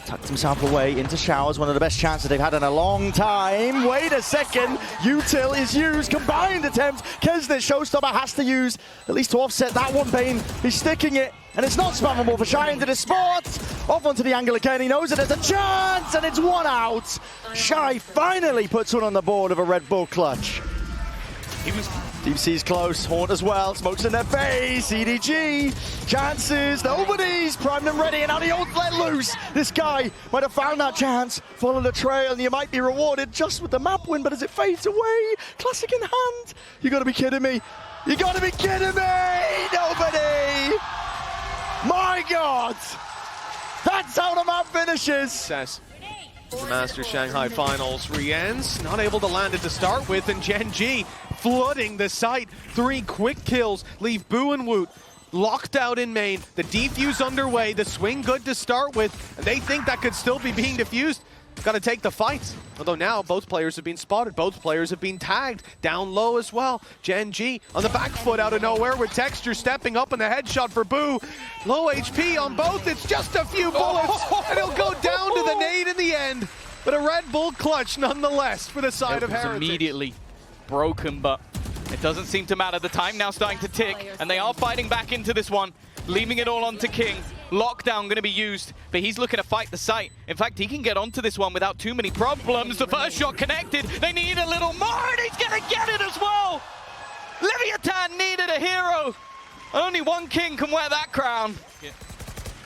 Tucked himself away into showers, one of the best chances they've had in a long time. Wait a second, util is used, combined attempt. Kesnet, showstopper, has to use, at least to offset that one. Bane, he's sticking it, and it's not spammable for Shy into the spot. Off onto the angle again, he knows it, there's a chance, and it's one out. Shy finally puts one on the board of a Red Bull clutch. Deep C's close, Haunt as well, smokes in their face, EDG, chances, nobody's primed and ready, and now the ult let loose. This guy might have found that chance, follow the trail, and you might be rewarded just with the map win, but as it fades away, classic in hand. You gotta be kidding me. You gotta be kidding me! Nobody! My God! That's how the map finishes! The Masters Shanghai Finals, Rien's not able to land it to start with, and Genji flooding the site. 3 quick kills leave Boo and Woot locked out in main. The defuse underway, the swing good to start with, and they think that could still be being defused. Gotta take the fights. Although now both players have been spotted, both players have been tagged down low as well. Genji on the back foot out of nowhere with Texture stepping up, and the headshot for Boo. Low HP on both, it's just a few bullets, and he'll go down to the nade in the end. But a Red Bull clutch nonetheless for the side of Heritage. Immediately broken, but it doesn't seem to matter. The time now starting to tick, and they are fighting back into this one, leaving it all onto King. Lockdown going to be used, but he's looking to fight the site. In fact, he can get onto this one without too many problems. The first shot connected. They need a little more, and he's going to get it as well. Leviathan needed a hero. Only one king can wear that crown. Yeah.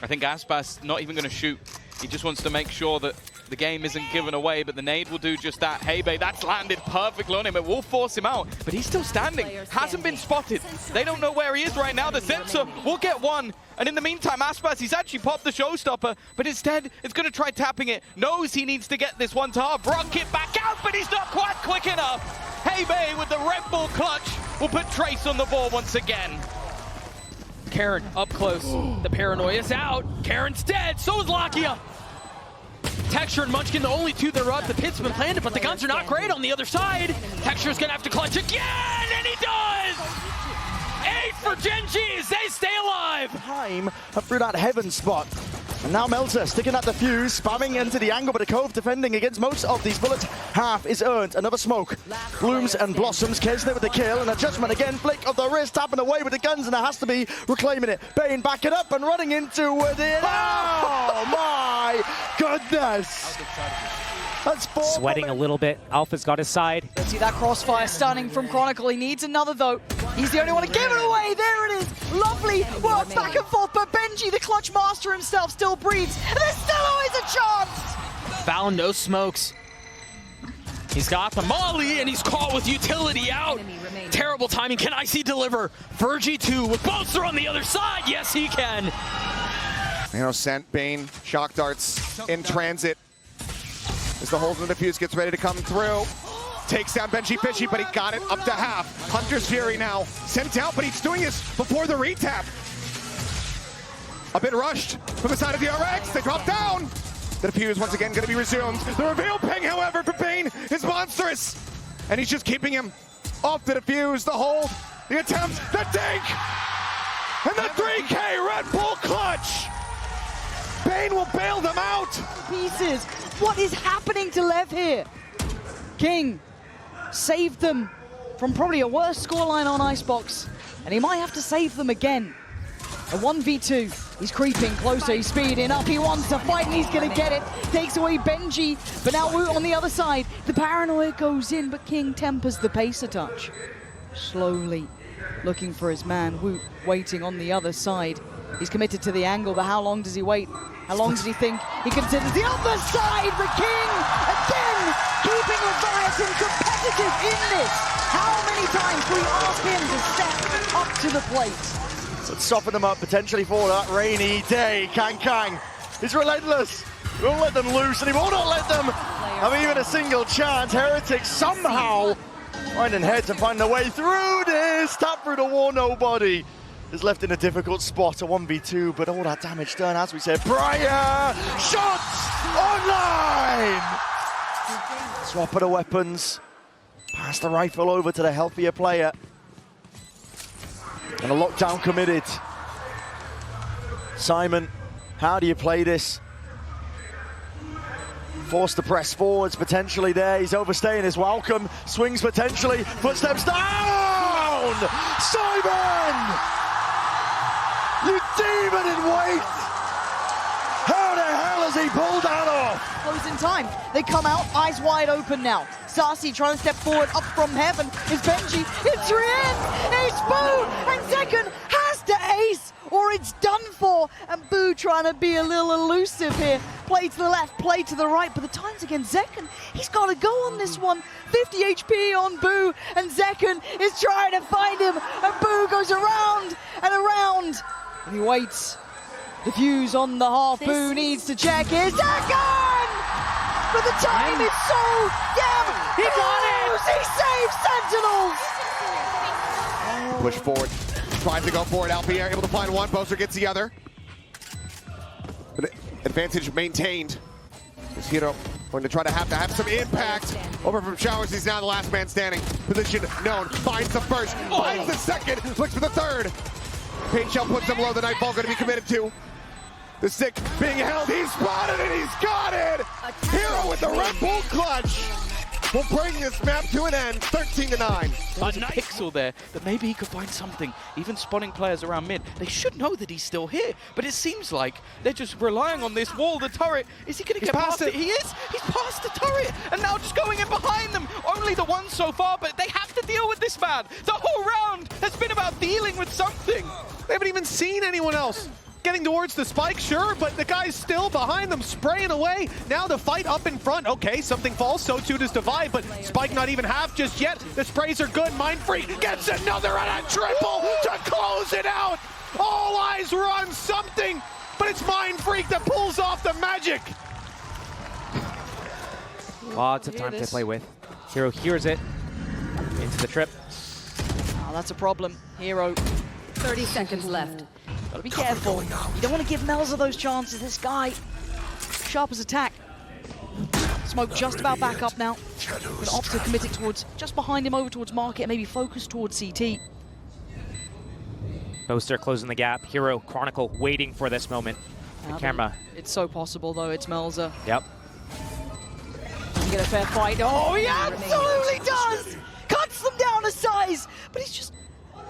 I think Aspas not even going to shoot. He just wants to make sure that the game isn't given away, but the nade will do just that. Hebe, that's landed perfectly on him. It will force him out, but he's still standing. Hasn't been spotted. They don't know where he is right now. The sensor will get one. And in the meantime, Aspas, he's actually popped the showstopper, but instead, it's going to try tapping it. Knows he needs to get this one to half. Rocket back out, but he's not quite quick enough. Hebe with the Red Bull clutch will put Trace on the board once again. Karen up close. The paranoia's out. Karen's dead. So is Lakia. Texture and Munchkin, the only two that are up. The pit's been planted, but the guns are not great on the other side. Texture's gonna have to clutch again, and he does! 8 for Genji as they stay alive! Time up through that heaven spot. And now Melter sticking at the fuse, spamming into the angle, but a Cove defending against most of these bullets. Half is earned. Another smoke. Blooms and blossoms. Kesnet with the kill, and a judgment again. Flick of the wrist, tapping away with the guns, and there has to be reclaiming it. Bane backing up and running into with it. Oh my goodness! That's 4. Sweating a little bit. Alpha's got his side. See that crossfire stunning from Chronicle. He needs another though. He's the only one to give it away. There it is. Lovely work back and forth, but Benji, the clutch master himself, still breathes. And there's still always a chance. Val, no smokes. He's got the molly, and he's caught with utility out. Terrible timing. Can IC deliver? Virgie 2 with Bolster on the other side. Yes, he can. Sent Bane, shock darts in transit. As the holes in the fuse gets ready to come through. Takes down benjyfishy, but he got it up to half. Hunter's Fury now sent out, but he's doing this before the retap. A bit rushed from the side of the RX. They drop down. The defuse once again going to be resumed. The reveal ping, however, for Bane is monstrous. And he's just keeping him off the defuse, the hold, the attempt, the dink! And the 3K Red Bull clutch! Bane will bail them out! Pieces. What is happening to Lev here? King saved them from probably a worse scoreline on Icebox, and he might have to save them again. A 1v2. He's creeping closer, he's speeding up, he wants to fight, and he's gonna get it. Takes away Benji, but now Woot on the other side. The paranoia goes in, but King tempers the pace a touch. Slowly looking for his man. Woot waiting on the other side. He's committed to the angle, but how long does he wait? How long does he think he considers the other side? The King, again, keeping Leviathan competitive in this. How many times do we ask him to step up to the plate? Let's soften them up potentially for that rainy day. Kang is relentless. He won't let them loose, and he will not let them have even a single chance. Heretics somehow finding heads and finding a way through this. Tap through the wall, nobody is left in a difficult spot, a 1v2, but all that damage done, as we said. Briar, shots online! Swap of the weapons, pass the rifle over to the healthier player. And a lockdown committed. Simon, how do you play this? Forced to press forwards, potentially there. He's overstaying his welcome. Swings potentially. Footsteps down! Simon! You demon in wait! How the hell has he pulled that off? Closing time. They come out, eyes wide open now. Sassy trying to step forward, up from heaven is Benji. It's Rien! It's Boo! And Zekken has to ace, or it's done for. And Boo trying to be a little elusive here. Play to the left, play to the right, but the time's against Zekken. He's got to go on this one. 50 HP on Boo, and Zekken is trying to find him. And Boo goes around and around. And he waits. The fuse on the half. Boo needs to check his Zekken! But the time is so damn. He got it! He saves Sentinels! Push forward, tries to go forward. Alpier able to find one, Boaster gets the other. But advantage maintained. This Hero going to try to have some impact. Over from Showers, he's now the last man standing. Position known, finds the first, finds the second, looks for the third. Paint Shell puts him low, the Nightfall going to be committed to. The stick being held, he's spotted it, he's got it! Hero with the Red Bull clutch will bring this map to an end, 13-9. There's a pixel there that maybe he could find something. Even spotting players around mid, they should know that he's still here. But it seems like they're just relying on this wall, the turret. Is he going to get past it? He is! He's past the turret! And now just going in behind them. Only the one so far, but they have to deal with this man. The whole round has been about dealing with something. They haven't even seen anyone else. Getting towards the spike, sure, but the guy's still behind them, spraying away. Now the fight up in front. Okay, something falls, so too does Divide, but Spike not even half just yet. The sprays are good. Mindfreak gets another and a triple to close it out. All eyes were on something, but it's Mindfreak that pulls off the magic. Lots of time to play with. Hero hears it. Into the trip. Oh, that's a problem. Hero. 30 seconds left. Gotta be careful. You don't want to give Melza those chances. This guy, sharp as attack. Smoke just about back up now. Gonna opt to commit it towards, just behind him over towards Market, maybe focus towards CT. Boaster closing the gap. Hero, Chronicle waiting for this moment. The camera. It's so possible though, it's Melza. Yep. You get a fair fight. Oh, he absolutely does! Cuts them down a size, but he's just,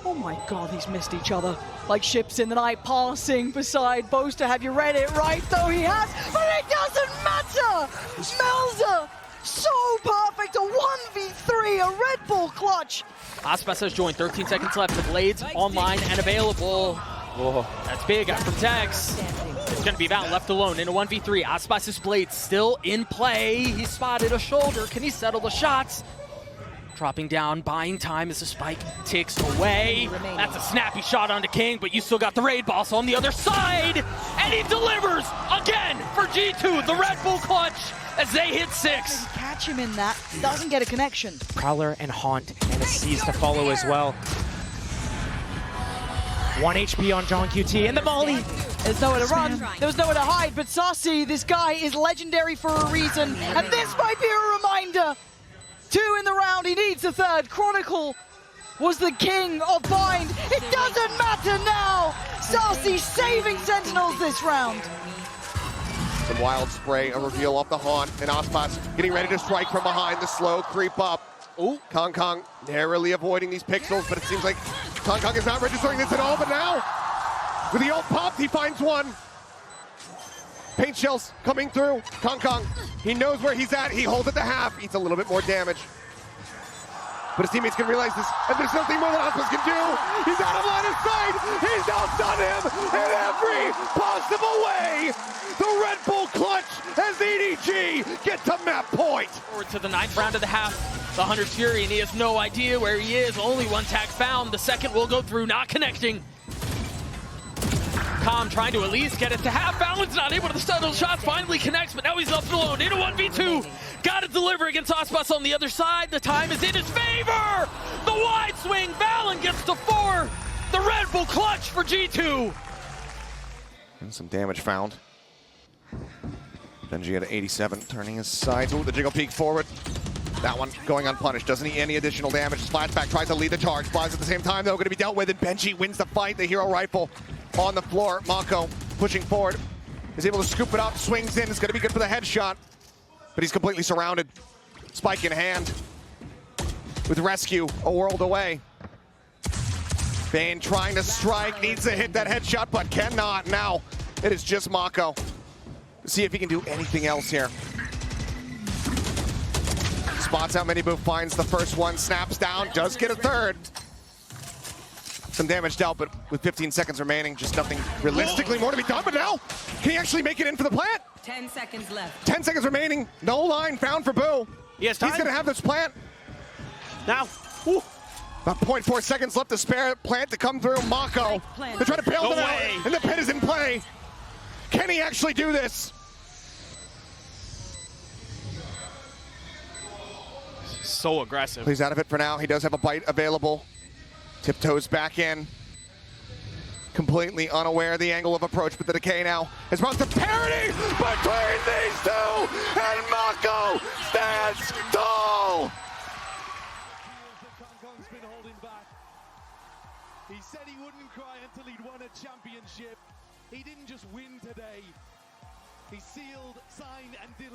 oh my god, he's missed each other. Like ships in the night passing beside Boaster. Have you read it right? Though he has, but it doesn't matter! Melza, so perfect, a 1v3, a Red Bull clutch. Aspas has joined, 13 seconds left. The Blades online and available. Oh, that's big out from Tex. It's going to be Val left alone in a 1v3. Aspas's Blade still in play. He spotted a shoulder. Can he settle the shots? Dropping down, buying time as the spike ticks away. That's a snappy shot onto King, but you still got the raid boss on the other side. And he delivers again for G2, the Red Bull clutch, as they hit 6. Catch him in that, doesn't get a connection. Prowler and Haunt, and a C's to follow as well. 1 HP on John QT, and the Molly. There's nowhere to run, there was nowhere to hide, but Saucy, this guy is legendary for a reason, and this might be a reminder. 2 in the round, he needs the third. Chronicle was the king of bind. It doesn't matter now. Saucy saving Sentinels this round. Some wild spray, a reveal off the Haunt, and Aspas getting ready to strike from behind, the slow creep up. Oh, Kong Kong narrowly avoiding these pixels, but it seems like Kong Kong is not registering this at all, but now, with the ult popped, he finds one. Paint shells coming through. Kong Kong, he knows where he's at. He holds it to half, eats a little bit more damage. But his teammates can realize this, and there's nothing more that Aspas can do. He's out of line of sight. He's outdone him in every possible way. The Red Bull clutch as EDG get to map point. Forward to the 9th round of the half. The Hunter's Fury, and he has no idea where he is. Only one tag found. The second will go through, not connecting. Calm trying to at least get it to half. Balance not able to stun those shots. Finally connects, but now he's left alone in a 1v2. Got to deliver against Aspas on the other side. The time is in his favor. The wide swing. Valen gets to 4. The Red Bull clutch for G2. And some damage found. Benji at 87, turning his sides. Oh, the jiggle peek forward. That one going unpunished. Doesn't need any additional damage. Splashback tries to lead the charge. Flies at the same time, though, going to be dealt with, and Benji wins the fight. The hero rifle on the floor. Mako pushing forward. Is able to scoop it up, swings in. It's going to be good for the headshot. but he's completely surrounded. Spike in hand. With rescue a world away. Bane trying to strike, needs to hit that headshot, but cannot. Now it is just Mako. See if he can do anything else here. Spots out Miniboo, finds the first one, snaps down, does get a third. Some damage dealt, but with 15 seconds remaining, just nothing realistically more to be done. But now, can he actually make it in for the plant? 10 seconds left. 10 seconds remaining, no line found for Boo. Yes, He's gonna have this plant. Now, woo. About 0.4 seconds left to spare. Plant to come through. Mako. They're trying to bail No them way. out, and the pit is in play. Can he actually do this? So aggressive. He's out of it for now. He does have a bite available. Tiptoes back in. Completely unaware of the angle of approach, but the decay now is brought to parity between these two, and Mako stands tall. He said he wouldn't cry until he'd won a championship. He didn't just win today. He sealed, signed, and delivered.